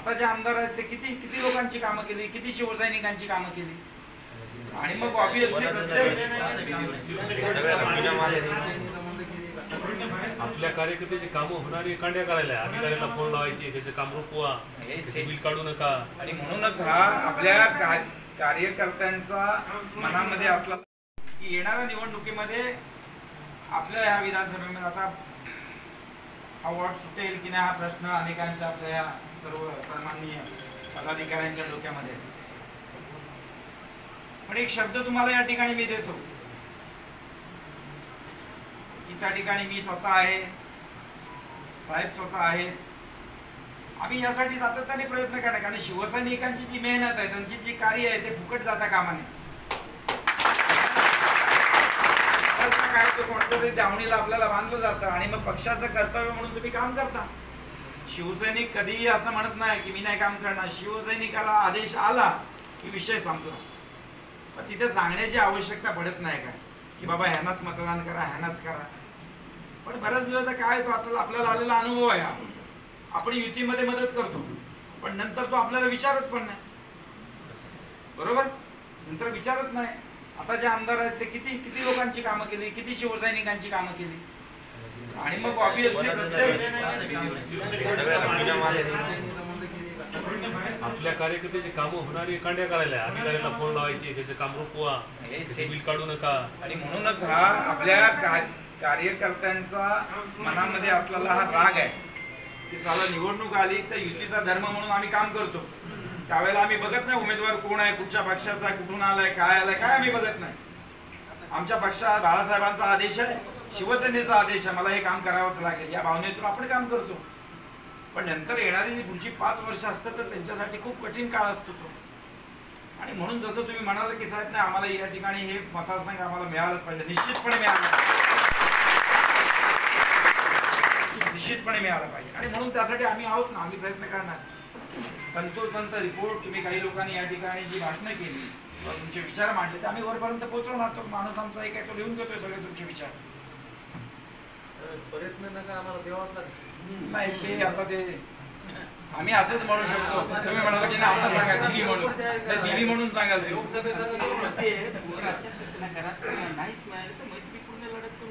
आता जे आमदार आहेत ते किती किती लोकांची कामं केली, किती शिवसैनिकांची कामं केली. आणि मग ऑब्विसली आपल्या कार्यकर्त्याची कामं होणारी कांड्या करायला अधिकाऱ्याला फोन लावायची, त्याचं काम रोखवा, बिल काढू नका. आणि म्हणूनच हा आपल्या कार्यकर्त्यांचा मनामध्ये असला की येणाऱ्या निवडणुकीमध्ये आपल्या ह्या विधानसभेमध्ये आता हा वॉर्ड सुटेल की नाही हा प्रश्न अनेकांच्या आपल्या सर्व सन्माननीय पदाधिकाऱ्यांच्या डोक्यामध्ये. पण एक शब्द तुम्हाला या ठिकाणी मी देतो की त्या ठिकाणी मी स्वतः आहे, साहेब स्वतः आहेत. आम्ही यासाठी सातत्याने प्रयत्न करणार, कारण शिवसैनिकांची जी मेहनत आहे, त्यांची जी कार्य आहे ते फुकट जाता कामा नये. काय तो कोणत्यातरी दावणीला आपल्याला बांधलं जातं आणि मग पक्षाचं कर्तव्य म्हणून तुम्ही काम करता. शिवसैनिक कधीही असं म्हणत नाही की मी नाही काम करणार. शिवसैनिकाला आदेश आला की विषय संपला. पण तिथे सांगण्याची आवश्यकता पडत नाही काय की बाबा ह्यांनाच मतदान करा, ह्यांनाच करा. पण बऱ्याच वेळा तर काय तो आपल्याला आलेला अनुभव आहे. आपण युतीमध्ये मदत करतो पण नंतर तो आपल्याला विचारत पण नाही. बरोबर, नंतर विचारत नाही. आता जे आमदार आहेत ते किती किती लोकांची कामं केली, किती शिवसैनिकांची कामं केली. आणि मग ऑब्विसली आपल्या कार्यकर्त्याची कामं होणारी कांड्या करायला अधिकाऱ्याला फोन लावायची, त्याचं काम रोखवा, बिल काढू नका. आणि म्हणूनच हा आपल्या कार्यकर्त्यांचा मनामध्ये असलेला हा राग आहे की साला निवडणूक आली तर युतीचा धर्म म्हणून आम्ही काम करतो. त्यावेळेला आम्ही बघत नाही उमेदवार कोण आहे, कुठच्या पक्षाचा, कुठून आलाय, काय आलाय, काय आम्ही बघत नाही. आमच्या पक्षात बाळासाहेबांचा आदेश आहे, शिवसेनेचा आदेश आहे, मला हे काम करावंच लागेल या भावनेतून आपण काम करतो. पण नंतर येणारी जी पुढची 5 वर्ष असतात तर त्यांच्यासाठी खूप कठीण काळ असतो तो. आणि म्हणून जसं तुम्ही म्हणाल की साहेब नाही आम्हाला या ठिकाणी हे मतदारसंघ आम्हाला मिळालंच पाहिजे, निश्चितपणे मिळालं पाहिजे. आणि म्हणून त्यासाठी आम्ही आहोत ना, आम्ही प्रयत्न करणार. तंतोतंत रिपोर्ट तुम्ही काही लोकांनी या ठिकाणी जी भाषणं केली, तुमचे विचार मांडले ते आम्ही वरपर्यंत पोहोचवणार. तो माणूस आमचा एक आहे, तो लिहून घेतोय सगळे तुमचे विचार. प्रयत्न नका आम्हाला देवाच लागेल. नाही ते आता ते आम्ही असंच म्हणू शकतो. तुम्ही म्हणाला की नाही आता सांगा दिली म्हणून, दिली म्हणून सांगाल. सूचना करा, नाहीच मिळालं तर मैत्रीपूर्ण लढत करू.